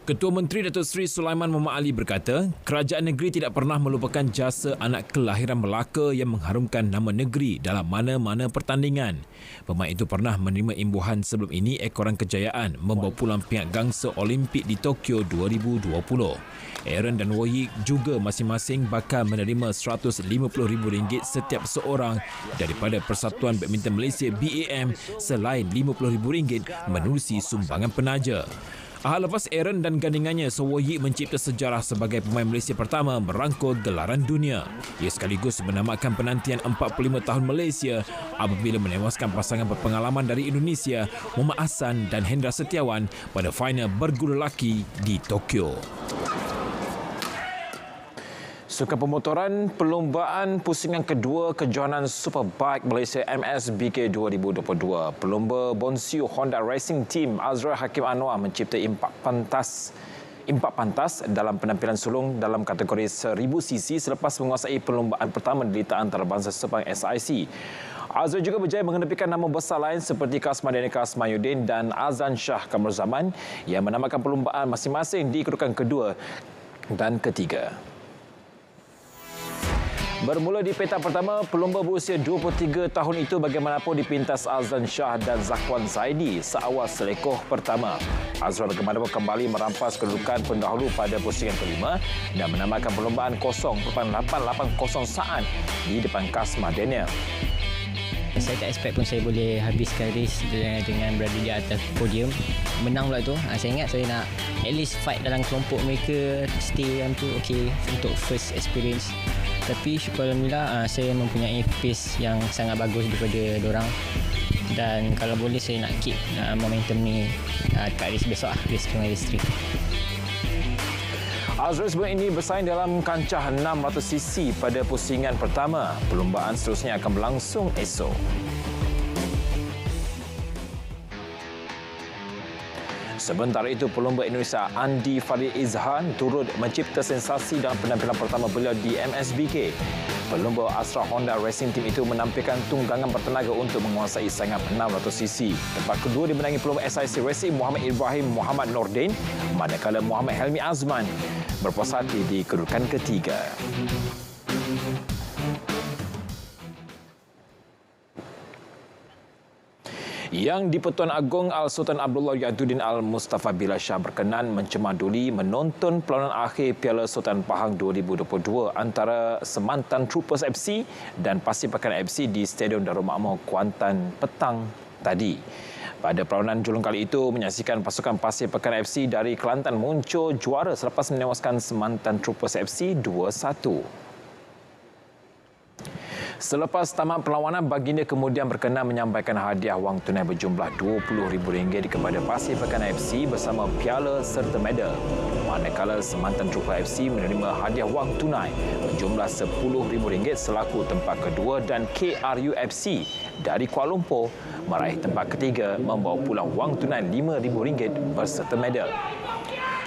Ketua Menteri Datuk Seri Sulaiman Muhammad Ali berkata, kerajaan negeri tidak pernah melupakan jasa anak kelahiran Melaka yang mengharumkan nama negeri dalam mana-mana pertandingan. Pemain itu pernah menerima imbuhan sebelum ini ekoran kejayaan membawa pulang piala gangsa Olimpik di Tokyo 2020. Aaron dan Woyik juga masing-masing bakal menerima RM150,000 setiap seorang daripada Persatuan Badminton Malaysia BAM selain RM50,000 menerusi sumbangan penaja. Ahad lepas, Aaron dan gandingannya So Ho Yik mencipta sejarah sebagai pemain Malaysia pertama merangkul gelaran dunia. Ia sekaligus menamakan penantian 45 tahun Malaysia apabila menewaskan pasangan berpengalaman dari Indonesia Muhammad Hassan dan Hendra Setiawan pada final bergu lelaki di Tokyo. Sukan pemotoran, perlumbaan pusingan kedua kejohanan Superbike Malaysia MSBK 2022. Pelumba Bonsiu Honda Racing Team Azra Hakim Anwar mencipta impak pantas dalam penampilan sulung dalam kategori 1000cc selepas menguasai perlumbaan pertama di litaan antarabangsa Sepang SIC. Azra juga berjaya mengenepikan nama besar lain seperti Kasma Danika Asmayuddin dan Azan Shah Kamruzaman yang menamakan perlumbaan masing-masing di kedudukan kedua dan ketiga. Bermula di petak pertama, pelumba berusia 23 tahun itu bagaimanapun dipintas Azan Shah dan Zakwan Zaidi seawal selekoh pertama. Azra bagaimanapun kembali merampas kedudukan pendahulu pada pusingan kelima dan menamakan perlumbaan 0.880 saat di depan Kasma Daniel. Saya tak expect pun saya boleh habiskan race dengan berada di atas podium. Menang pula tu. Saya ingat saya nak at least fight dalam kelompok mereka, stay dalam tu okey untuk first experience. Tapi syukur Alhamdulillah saya mempunyai pace yang sangat bagus daripada diorang. Dan kalau boleh saya nak keep momentum ni dekat race besok race Sungai Listrik. Azra sebelum ini bersaing dalam kancah 600cc pada pusingan pertama. Perlumbaan seterusnya akan berlangsung esok. Sementara itu, pelumba Indonesia Andi Farid Izhan turut mencipta sensasi dalam penampilan pertama beliau di MSBK. Pelumba Astra Honda Racing Team itu menampilkan tunggangan bertenaga untuk menguasai saingan 600cc. Tempat kedua dimenangi pelumba SIC Racing Muhammad Ibrahim Muhammad Nordin, manakala Muhammad Helmi Azman berpuas hati di kedudukan ketiga. Yang di-Pertuan Agong Al-Sultan Abdullah Yaduddin Al-Mustafa Bilal Shah berkenan mencemaduli menonton perlawanan akhir Piala Sultan Pahang 2022 antara Semantan Troopers FC dan Pasir Pekan FC di Stadium Darul Makmur Kuantan petang tadi. Pada perlawanan julung kali itu, menyaksikan pasukan Pasir Pekan FC dari Kelantan muncul juara selepas menewaskan Semantan Troopers FC 2-1. Selepas tamat perlawanan, baginda kemudian berkenan menyampaikan hadiah wang tunai berjumlah RM20,000 kepada Pasir Pekan FC bersama piala serta medal. Manakala Semantan Troopers FC menerima hadiah wang tunai berjumlah RM10,000 selaku tempat kedua dan KRU FC dari Kuala Lumpur meraih tempat ketiga membawa pulang wang tunai RM5,000 berserta medal.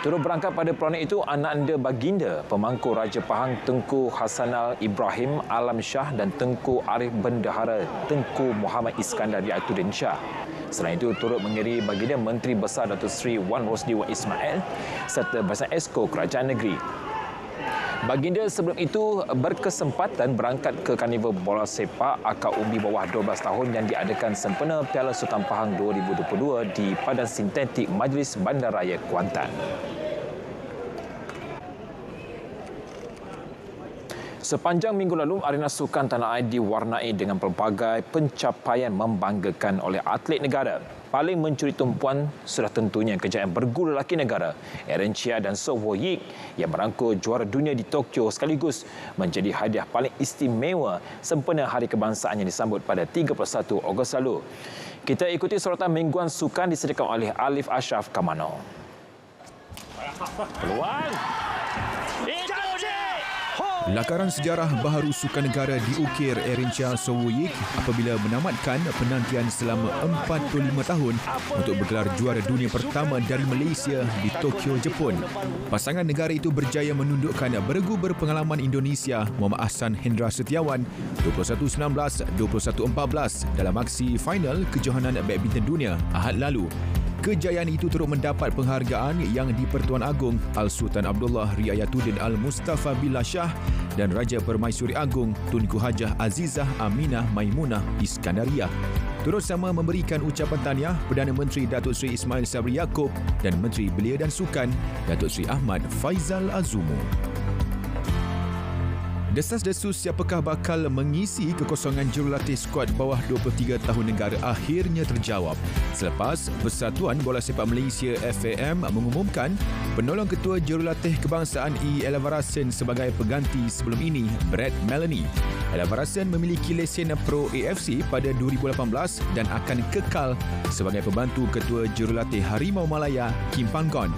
Turut berangkat pada perlawanan itu anak anda baginda pemangku Raja Pahang Tengku Hasanal Ibrahim Alam Shah dan Tengku Arif Bendahara Tengku Muhammad Iskandar Yatuddin Shah. Selain itu turut mengiringi baginda Menteri Besar Datuk Seri Wan Rosli Wan Ismail serta Bersama Esko Kerajaan Negeri. Baginda sebelum itu berkesempatan berangkat ke Karnival Bola Sepak Akar Umbi bawah 12 tahun yang diadakan sempena Piala Sultan Pahang 2022 di Padang Sintetik Majlis Bandaraya Kuantan. Sepanjang minggu lalu, arena sukan tanah air diwarnai dengan pelbagai pencapaian membanggakan oleh atlet negara. Paling mencuri tumpuan sudah tentunya kejayaan bergu lelaki negara Aaron Chia dan So Ho Yik yang merangkul juara dunia di Tokyo sekaligus menjadi hadiah paling istimewa sempena Hari Kebangsaan yang disambut pada 31 Ogos lalu. Kita ikuti sorotan mingguan sukan disediakan oleh Alif Ashraf Kamano. Peluang. Itu dia. Lakaran sejarah baharu Sukan Negara diukir Erincha Sowoyik apabila menamatkan penantian selama 45 tahun untuk bergelar juara dunia pertama dari Malaysia di Tokyo, Jepun. Pasangan negara itu berjaya menundukkan beregu berpengalaman Indonesia Muhammad Ahsan Hendra Setiawan 21-19, 21-14 dalam aksi final kejohanan badminton dunia Ahad lalu. Kejayaan itu turut mendapat penghargaan yang di-Pertuan Agong Al-Sultan Abdullah Riayatuddin Al-Mustafa Billah Shah dan Raja Permaisuri Agong Tunku Hajah Azizah Aminah Maimunah Iskandariah. Turut sama memberikan ucapan tahniah Perdana Menteri Datuk Seri Ismail Sabri Yaakob dan Menteri Belia dan Sukan Datuk Seri Ahmad Faizal Azumu. Desas-desus siapakah bakal mengisi kekosongan jurulatih skuad bawah 23 tahun negara akhirnya terjawab selepas Persatuan Bola Sepak Malaysia FAM mengumumkan penolong ketua jurulatih kebangsaan Elvarasen sebagai pengganti sebelum ini Brad Melanie. Elvarasen memiliki lesen Pro AFC pada 2018 dan akan kekal sebagai pembantu ketua jurulatih Harimau Malaya Kim Panggon.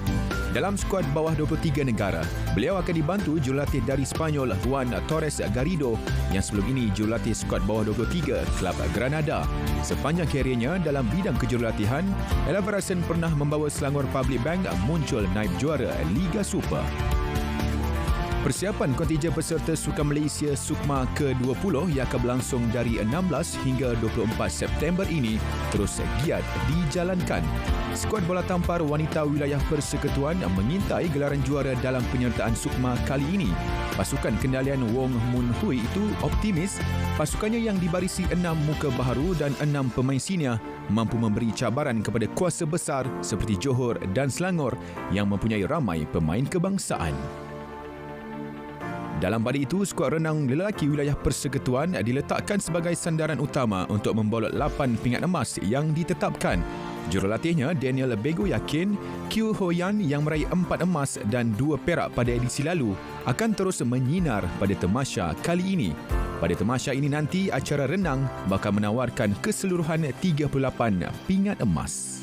Dalam skuad bawah 23 negara, beliau akan dibantu jurulatih dari Spanyol Juan Torres Garrido yang sebelum ini jurulatih skuad bawah 23 Kelab Granada. Sepanjang kariernya dalam bidang kejurulatihan, Elvarasen pernah membawa Selangor Public Bank muncul naib juara Liga Super. Persiapan kontijen peserta Sukan Malaysia Sukma ke-20 yang akan berlangsung dari 16 hingga 24 September ini terus giat dijalankan. Skuad bola tampar wanita wilayah Persekutuan mengintai gelaran juara dalam penyertaan Sukma kali ini. Pasukan kendalian Wong Mun Hui itu optimis pasukannya yang dibarisi 6 muka baharu dan 6 pemain senior mampu memberi cabaran kepada kuasa besar seperti Johor dan Selangor yang mempunyai ramai pemain kebangsaan. Dalam pada itu, skuad renang lelaki wilayah Persekutuan diletakkan sebagai sandaran utama untuk membolot 8 pingat emas yang ditetapkan. Jurulatihnya Daniel Bego yakin Q Hoyan yang meraih 4 emas dan 2 perak pada edisi lalu akan terus menyinar pada tamasya kali ini. Pada tamasya ini nanti, acara renang bakal menawarkan keseluruhan 38 pingat emas.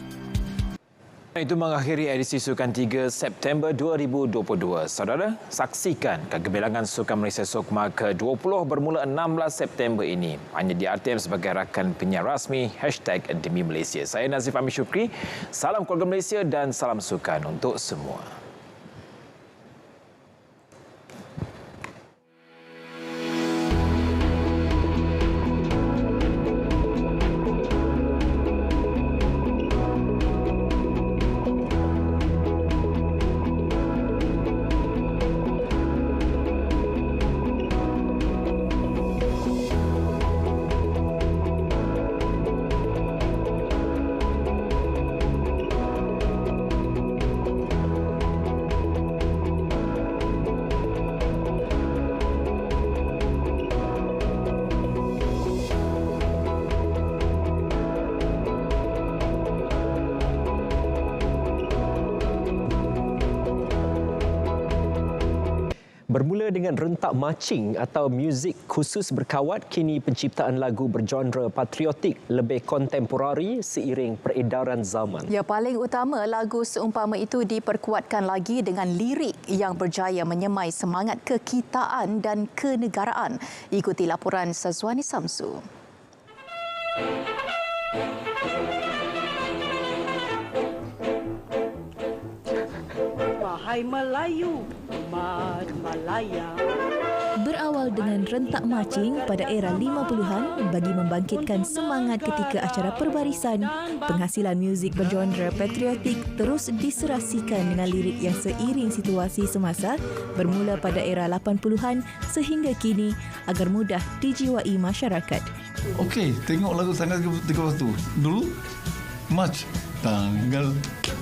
Itu mengakhiri edisi Sukan 3 September 2022. Saudara, saksikan kegemilangan Sukan Malaysia Sukma ke-20 bermula 16 September ini. Hanya di RTM sebagai rakan penyiar rasmi #Demi Malaysia. Saya Nazif Amir Syukri. Salam keluarga Malaysia dan salam sukan untuk semua. Bermula dengan rentak marching atau muzik khusus berkawat, kini penciptaan lagu bergenre patriotik lebih kontemporari seiring peredaran zaman. Ya, paling utama, lagu seumpama itu diperkuatkan lagi dengan lirik yang berjaya menyemai semangat kekitaan dan kenegaraan. Ikuti laporan Sazwani Samsu. Wahai Melayu, Umat Malaya. Berawal dengan rentak marching pada era 50-an bagi membangkitkan semangat ketika acara perbarisan, penghasilan muzik bergenre patriotik terus diserasikan dengan lirik yang seiring situasi semasa bermula pada era 80-an sehingga kini agar mudah dijiwai masyarakat. Okey, tengok lagu tanggal 31. Dulu march tanggal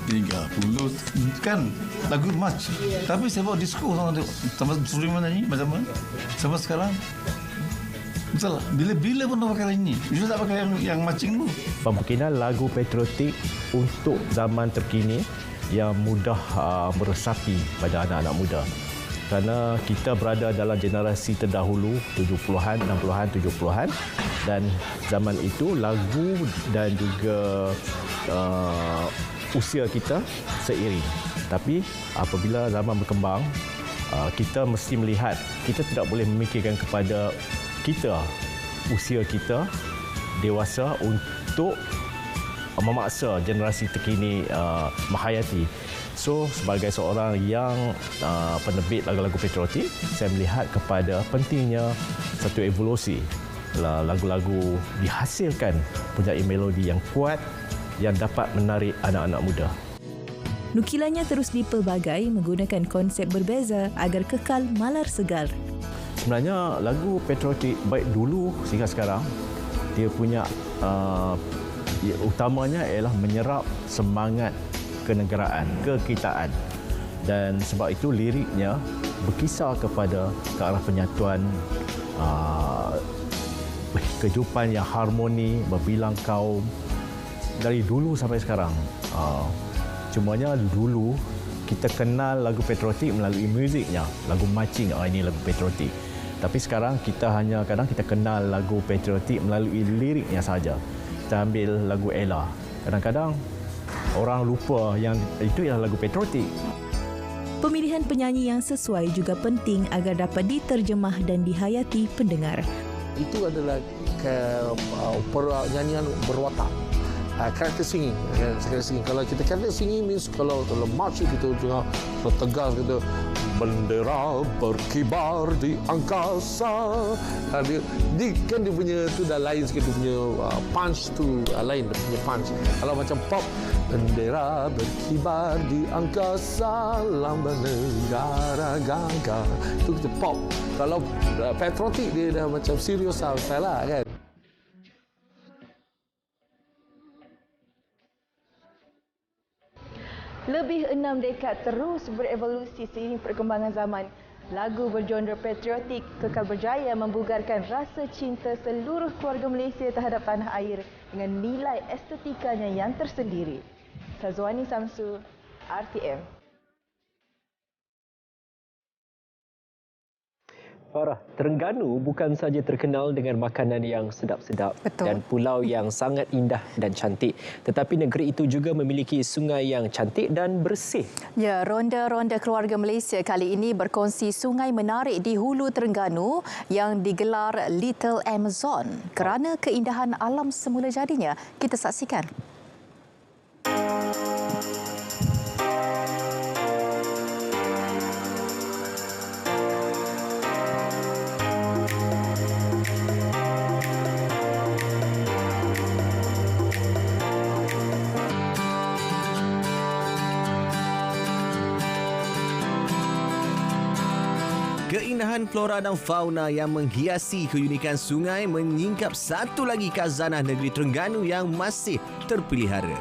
30 kan lagu march, tapi saya bawa disco sama Sulaiman nyanyi macam mana sama sekarang. Betul lah, bila-bila pun nak pakai ini, bisa tak pakai yang marching tu. Pemungkinan lagu patriotik untuk zaman terkini yang mudah meresapi pada anak-anak muda, kerana kita berada dalam generasi terdahulu 70-an, 60-an, 70-an, dan zaman itu lagu dan juga usia kita seiring. Tapi apabila zaman berkembang, kita mesti melihat, kita tidak boleh memikirkan kepada kita, usia kita dewasa untuk memaksa generasi terkini menghayati. So, sebagai seorang yang penerbit lagu-lagu patriotik, saya melihat kepada pentingnya satu evolusi. Lagu-lagu dihasilkan punya melodi yang kuat yang dapat menarik anak-anak muda. Nukilannya terus dipelbagai menggunakan konsep berbeza agar kekal malar segar. Sebenarnya lagu patriotik baik dulu sehingga sekarang, dia punya utamanya ialah menyerap semangat kenegaraan, kekitaan. Dan sebab itu liriknya berkisar kepada ke arah penyatuan, kehidupan yang harmoni, berbilang kaum dari dulu sampai sekarang. Cumanya dulu kita kenal lagu patriotik melalui muziknya, lagu marching, ini lagu patriotik. Tapi sekarang kita hanya kadang kita kenal lagu patriotik melalui liriknya saja. Kita ambil lagu Ella. Kadang-kadang orang lupa yang itu ialah lagu patriotik. Pemilihan penyanyi yang sesuai juga penting agar dapat diterjemah dan dihayati pendengar. Itu adalah nyanyian berwatak. Karakter singing. Kalau kita karakter singing means kalau march kita juga tegas gitu, bendera berkibar di angkasa. Dia punya tu dah lain sikit, dia punya punch tu lain, dia punya punch. Kalau macam pop, bendera berkibar di angkasa, lambang negara gagah. Itu kita pop. Kalau patriotik dia dah macam serius style lah kan. Lebih 6 dekad terus berevolusi seiring perkembangan zaman. Lagu bergenre patriotik kekal berjaya membugarkan rasa cinta seluruh keluarga Malaysia terhadap tanah air dengan nilai estetikanya yang tersendiri. Sazwani Samsu, RTM. Farah, Terengganu bukan saja terkenal dengan makanan yang sedap-sedap dan pulau yang sangat indah dan cantik, tetapi negeri itu juga memiliki sungai yang cantik dan bersih. Ya, Ronda-Ronda Keluarga Malaysia kali ini berkongsi sungai menarik di hulu Terengganu yang digelar Little Amazon kerana keindahan alam semula jadinya. Kita saksikan. Keindahan flora dan fauna yang menghiasi keunikan sungai menyingkap satu lagi khazanah negeri Terengganu yang masih terpelihara.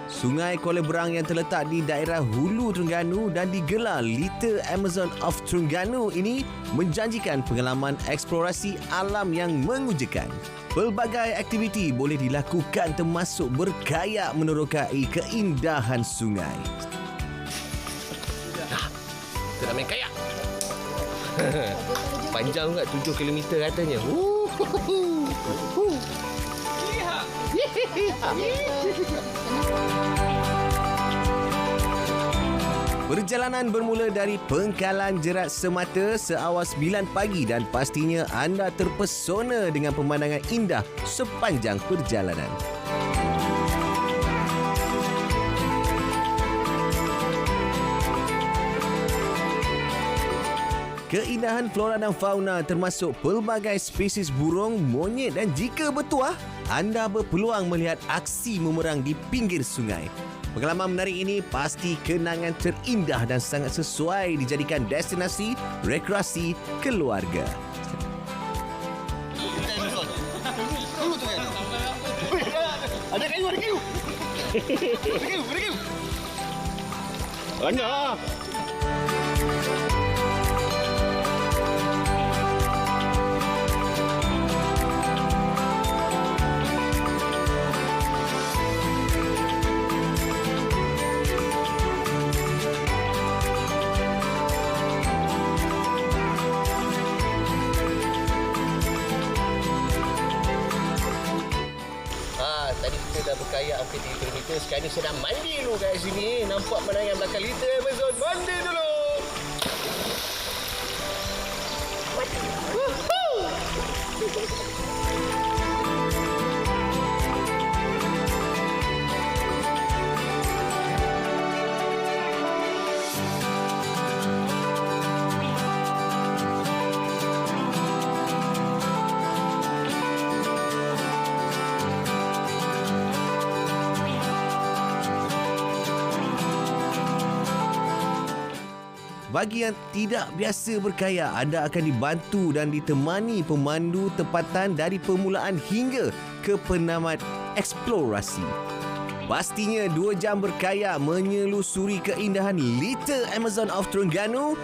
Sungai Kuala Berang yang terletak di daerah hulu Terengganu dan digelar Little Amazon of Terengganu ini menjanjikan pengalaman eksplorasi alam yang mengujakan. Pelbagai aktiviti boleh dilakukan termasuk berkayak menerokai keindahan sungai. Kita nak main kayak. Panjang juga 7 km katanya. Perjalanan bermula dari Pengkalan Jerat Semata seawal 9 pagi dan pastinya anda terpesona dengan pemandangan indah sepanjang perjalanan. Keindahan flora dan fauna termasuk pelbagai spesies burung, monyet dan jika bertuah, anda berpeluang melihat aksi memerang di pinggir sungai. Pengalaman menarik ini pasti kenangan terindah dan sangat sesuai dijadikan destinasi rekreasi keluarga. Ada kayu, ada kayu. Ada kayu, ada kayu. Banyak. Tadi kita dah berkayak hampir 3 km. Sekarang ni saya nak mandi dulu kat sini. Nampak pemandangan belakang Little Amazon. Mandi dulu. Bagi yang tidak biasa berkaya, anda akan dibantu dan ditemani pemandu tempatan dari permulaan hingga ke penamat eksplorasi. Pastinya 2 jam berkaya menyelusuri keindahan Little Amazon of Terengganu.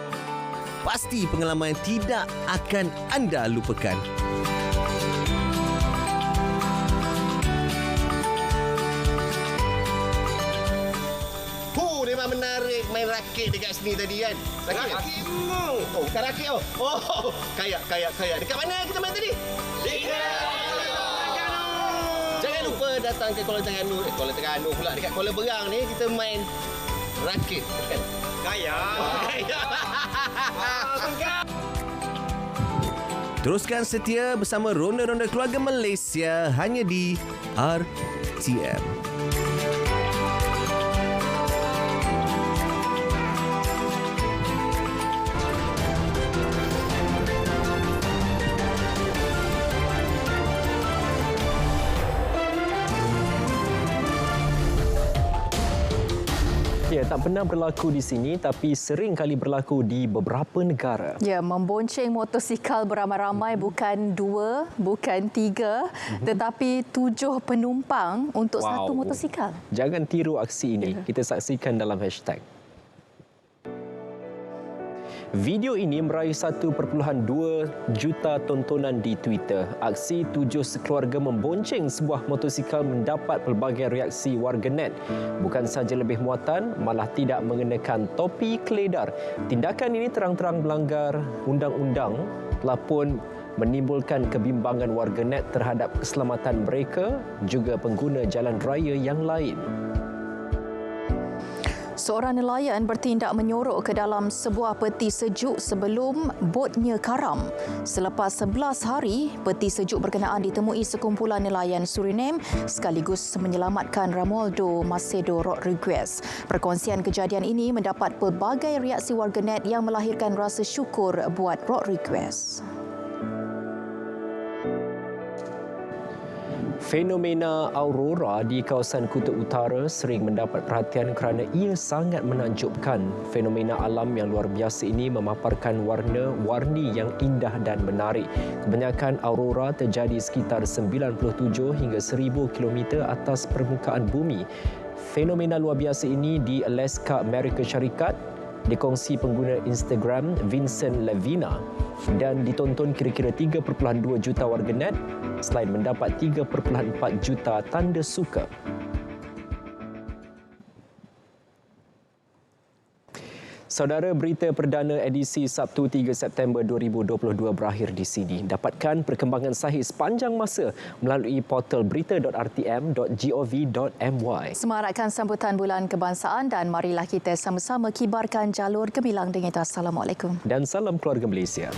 Pasti pengalaman yang tidak akan anda lupakan. Memang menarik main rakit dekat sini tadi kan. Rakit. Oh, bukan rakit oh. Oh, kayak. Dekat mana kita main tadi? Jangan lupa datang ke Kuala Terengganu pula. Dekat Kuala Berang ni kita main rakit. Kan? Kaya. Teruskan setia bersama Ronda-Ronda Keluarga Malaysia hanya di RTM. Ya, tak pernah berlaku di sini tapi sering kali berlaku di beberapa negara. Ya, membonceng motosikal beramai-ramai bukan 2, bukan 3, tetapi 7 penumpang untuk satu motosikal. Jangan tiru aksi ini. Kita saksikan dalam hashtag. Video ini meraih 1.2 juta tontonan di Twitter. Aksi 7 sekeluarga membonceng sebuah motosikal mendapat pelbagai reaksi warganet. Bukan sahaja lebih muatan, malah tidak mengenakan topi keledar. Tindakan ini terang-terang melanggar undang-undang telah pun menimbulkan kebimbangan warganet terhadap keselamatan mereka juga pengguna jalan raya yang lain. Seorang nelayan bertindak menyorok ke dalam sebuah peti sejuk sebelum botnya karam. Selepas 11 hari, peti sejuk berkenaan ditemui sekumpulan nelayan Suriname sekaligus menyelamatkan Romualdo Macedo Rodriguez. Perkongsian kejadian ini mendapat pelbagai reaksi warganet yang melahirkan rasa syukur buat Rodriguez. Fenomena aurora di kawasan Kutub Utara sering mendapat perhatian kerana ia sangat menakjubkan. Fenomena alam yang luar biasa ini memaparkan warna-warni yang indah dan menarik. Kebanyakan aurora terjadi sekitar 97 hingga 1000 km atas permukaan bumi. Fenomena luar biasa ini di Alaska, Amerika Syarikat dikongsi pengguna Instagram Vincent Levina dan ditonton kira-kira 3.2 juta warganet selain mendapat 3.4 juta tanda suka. Saudara, berita perdana edisi Sabtu 3 September 2022 berakhir di sini. Dapatkan perkembangan sahih sepanjang masa melalui portal berita.rtm.gov.my. Semarakkan sambutan Bulan Kebangsaan dan marilah kita sama-sama kibarkan jalur gemilang dengan itu. Assalamualaikum. Dan salam keluarga Malaysia.